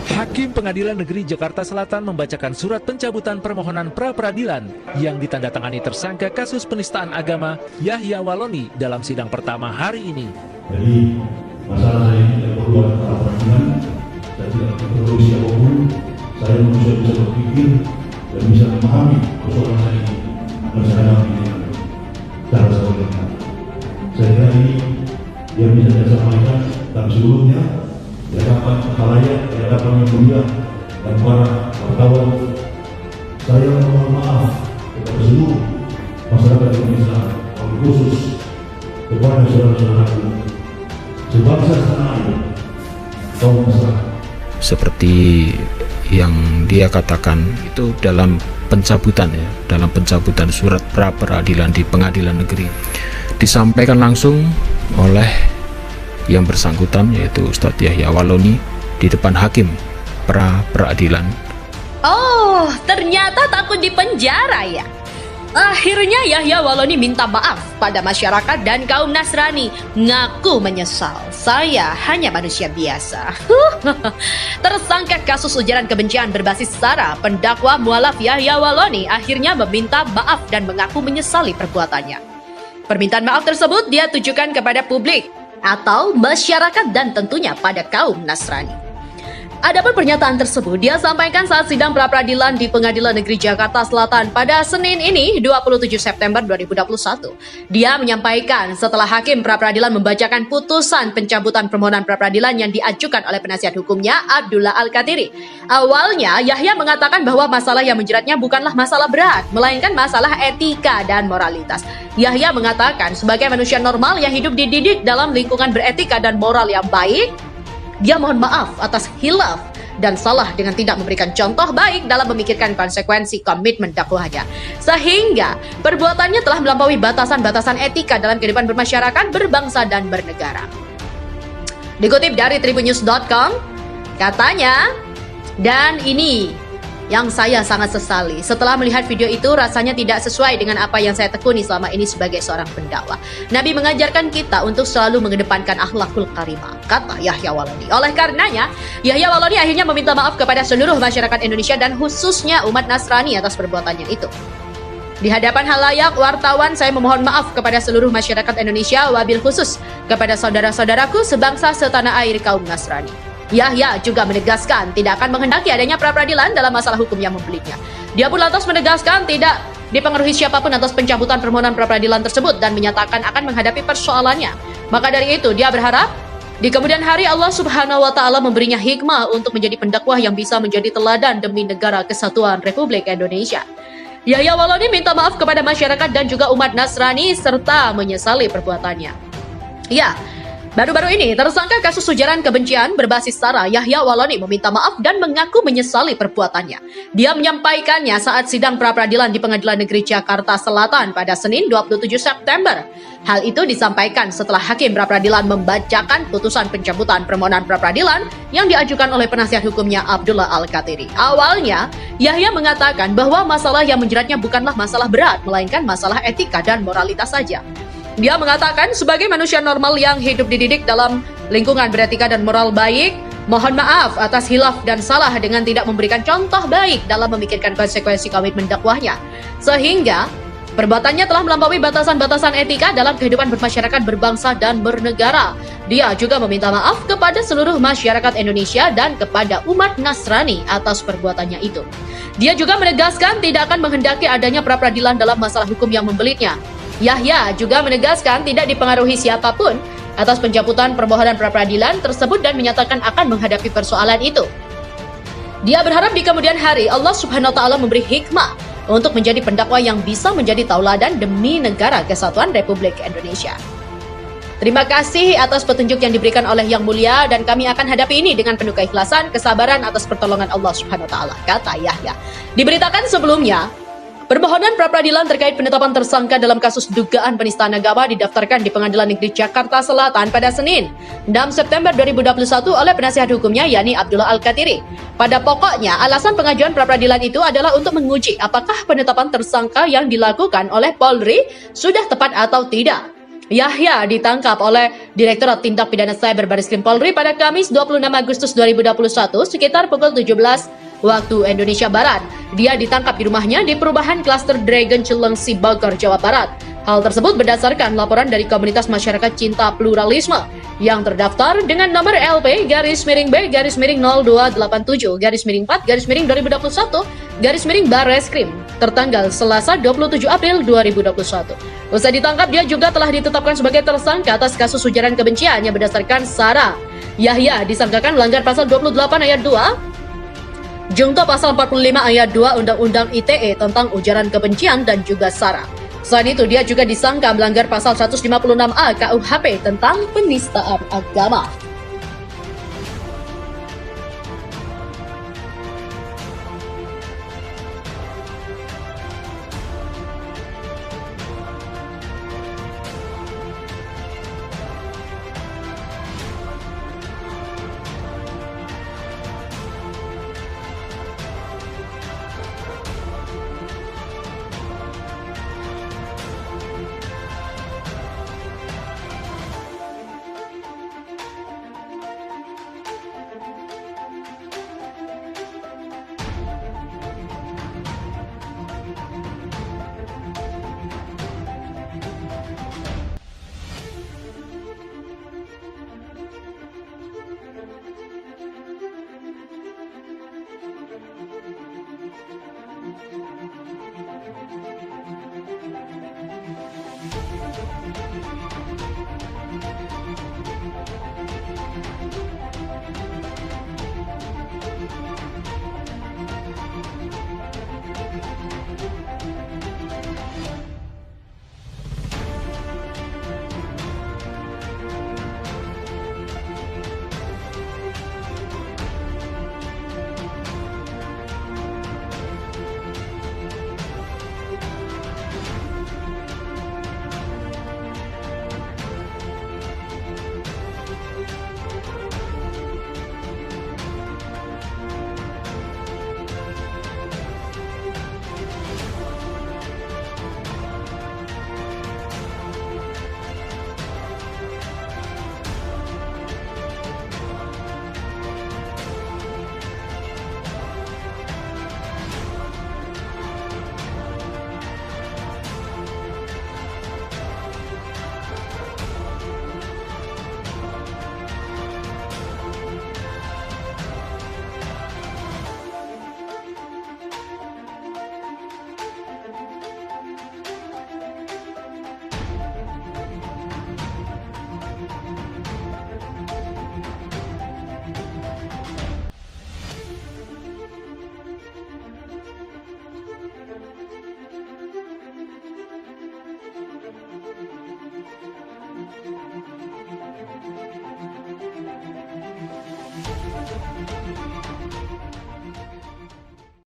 Hakim Pengadilan Negeri Jakarta Selatan membacakan surat pencabutan permohonan pra-peradilan yang ditandatangani tersangka kasus penistaan agama Yahya Waloni dalam sidang pertama hari ini. Jadi masalah saya ini tidak perlu ada pra-peradilan, saya tidak perlu siapapun, saya manusia bisa berpikir dan bisa memahami persoalan saya ini dan saya hadapi dengan cara saya. Saya kira ini yang bisa saya sampaikan dan sebelumnya di hadapan khalayak, di hadapan yang mulia dan para wartawan, saya mohon maaf kepada seluruh masyarakat Indonesia, khusus kepada saudara-saudaraku sebangsa setanah air, kaum masyarakat. Seperti yang dia katakan itu dalam pencabutan dalam pencabutan surat pra peradilan di pengadilan negeri disampaikan langsung oleh yang bersangkutan, yaitu Ustadz Yahya Waloni, di depan hakim pra peradilan. Oh, ternyata takut dipenjara ya. Akhirnya Yahya Waloni minta maaf pada masyarakat dan kaum Nasrani, ngaku menyesal. Saya hanya manusia biasa. Tersangka kasus ujaran kebencian berbasis SARA, pendakwa mualaf Yahya Waloni akhirnya meminta maaf dan mengaku menyesali perbuatannya. Permintaan maaf tersebut dia tujukan kepada publik atau masyarakat dan tentunya pada kaum Nasrani. Adapun pernyataan tersebut dia sampaikan saat sidang pra-peradilan di Pengadilan Negeri Jakarta Selatan pada Senin ini 27 September 2021. Dia menyampaikan setelah hakim pra-peradilan membacakan putusan pencabutan permohonan pra-peradilan yang diajukan oleh penasihat hukumnya Abdullah Al-Qatiri. Awalnya Yahya mengatakan bahwa masalah yang menjeratnya bukanlah masalah berat, melainkan masalah etika dan moralitas. Yahya mengatakan sebagai manusia normal yang hidup dididik dalam lingkungan beretika dan moral yang baik, dia mohon maaf atas hilaf dan salah dengan tidak memberikan contoh baik dalam memikirkan konsekuensi komitmen dakwahnya. Sehingga perbuatannya telah melampaui batasan-batasan etika dalam kehidupan bermasyarakat, berbangsa, dan bernegara. Dikutip dari tribunnews.com, katanya, dan ini yang saya sangat sesali. Setelah melihat video itu, rasanya tidak sesuai dengan apa yang saya tekuni selama ini sebagai seorang pendakwah. Nabi mengajarkan kita untuk selalu mengedepankan akhlakul karimah, kata Yahya Waloni. Oleh karenanya, Yahya Waloni akhirnya meminta maaf kepada seluruh masyarakat Indonesia dan khususnya umat Nasrani atas perbuatannya itu. Di hadapan halayak wartawan, saya memohon maaf kepada seluruh masyarakat Indonesia, wabil khusus kepada saudara-saudaraku sebangsa setanah air kaum Nasrani. Yahya juga menegaskan tidak akan menghendaki adanya pra-peradilan dalam masalah hukum yang membelitnya. Dia pun lantas menegaskan tidak dipengaruhi siapapun atas pencabutan permohonan pra-peradilan tersebut dan menyatakan akan menghadapi persoalannya. Maka dari itu dia berharap di kemudian hari Allah Subhanahu wa Ta'ala memberinya hikmah untuk menjadi pendakwah yang bisa menjadi teladan demi negara kesatuan Republik Indonesia. Yahya Waloni minta maaf kepada masyarakat dan juga umat Nasrani serta menyesali perbuatannya. Ya, baru-baru ini, tersangka kasus ujaran kebencian berbasis SARA Yahya Waloni meminta maaf dan mengaku menyesali perbuatannya. Dia menyampaikannya saat sidang pra-peradilan di Pengadilan Negeri Jakarta Selatan pada Senin 27 September. Hal itu disampaikan setelah hakim pra-peradilan membacakan putusan pencabutan permohonan pra-peradilan yang diajukan oleh penasihat hukumnya Abdullah Al-Qatiri. Awalnya, Yahya mengatakan bahwa masalah yang menjeratnya bukanlah masalah berat, melainkan masalah etika dan moralitas saja. Dia mengatakan sebagai manusia normal yang hidup dididik dalam lingkungan beretika dan moral baik, mohon maaf atas hilaf dan salah dengan tidak memberikan contoh baik dalam memikirkan konsekuensi komitmen dakwahnya. Sehingga perbuatannya telah melampaui batasan-batasan etika dalam kehidupan bermasyarakat, berbangsa, dan bernegara. Dia juga meminta maaf kepada seluruh masyarakat Indonesia dan kepada umat Nasrani atas perbuatannya itu. Dia juga menegaskan tidak akan menghendaki adanya pra-peradilan dalam masalah hukum yang membelitnya. Yahya juga menegaskan tidak dipengaruhi siapapun atas pencabutan permohonan pra-peradilan tersebut dan menyatakan akan menghadapi persoalan itu. Dia berharap di kemudian hari Allah Subhanahu wa Ta'ala memberi hikmah untuk menjadi pendakwah yang bisa menjadi tauladan demi negara kesatuan Republik Indonesia. Terima kasih atas petunjuk yang diberikan oleh Yang Mulia dan kami akan hadapi ini dengan penuh keikhlasan, kesabaran atas pertolongan Allah Subhanahu wa Ta'ala, kata Yahya. Diberitakan sebelumnya, permohonan pra-peradilan terkait penetapan tersangka dalam kasus dugaan penistaan agama didaftarkan di Pengadilan Negeri Jakarta Selatan pada Senin 6 September 2021 oleh penasihat hukumnya yakni Abdullah Al-Qatiri. Pada pokoknya, alasan pengajuan pra-peradilan itu adalah untuk menguji apakah penetapan tersangka yang dilakukan oleh Polri sudah tepat atau tidak. Yahya ditangkap oleh Direktorat Tindak Pidana Cyber Bareskrim Polri pada Kamis 26 Agustus 2021 sekitar pukul 17 waktu Indonesia Barat. Dia ditangkap di rumahnya di perumahan klaster Dragon Cilengsi, Bogor, Jawa Barat. Hal tersebut berdasarkan laporan dari komunitas masyarakat cinta pluralisme yang terdaftar dengan nomor LP-B-027-4-2021-Bareskrim tertanggal Selasa 27 April 2021. Usai ditangkap, dia juga telah ditetapkan sebagai tersangka atas kasus ujaran kebencian yang berdasarkan SARA. Yahya disangkakan melanggar pasal 28 ayat 2, junto pasal 45 ayat 2 Undang-Undang ITE tentang ujaran kebencian dan juga SARA. Selain itu, dia juga disangka melanggar pasal 156A KUHP tentang penistaan agama.